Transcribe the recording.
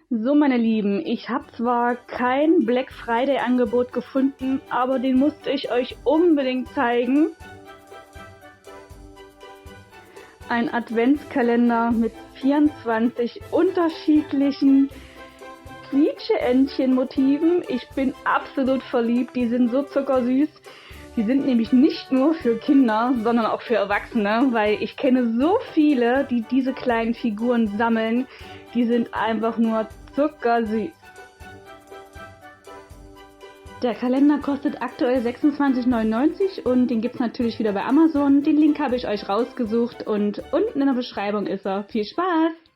So, meine Lieben, ich habe zwar kein Black Friday Angebot gefunden, aber den musste ich euch unbedingt zeigen. Ein Adventskalender mit 24 unterschiedlichen Quietscheentchen-Motiven. Ich bin absolut verliebt, die sind so zuckersüß. Die sind nämlich nicht nur für Kinder, sondern auch für Erwachsene, weil ich kenne so viele, die diese kleinen Figuren sammeln. Die sind einfach nur zuckersüß. Der Kalender kostet aktuell 26,99 und den gibt es natürlich wieder bei Amazon. Den Link habe ich euch rausgesucht und unten in der Beschreibung ist er. Viel Spaß!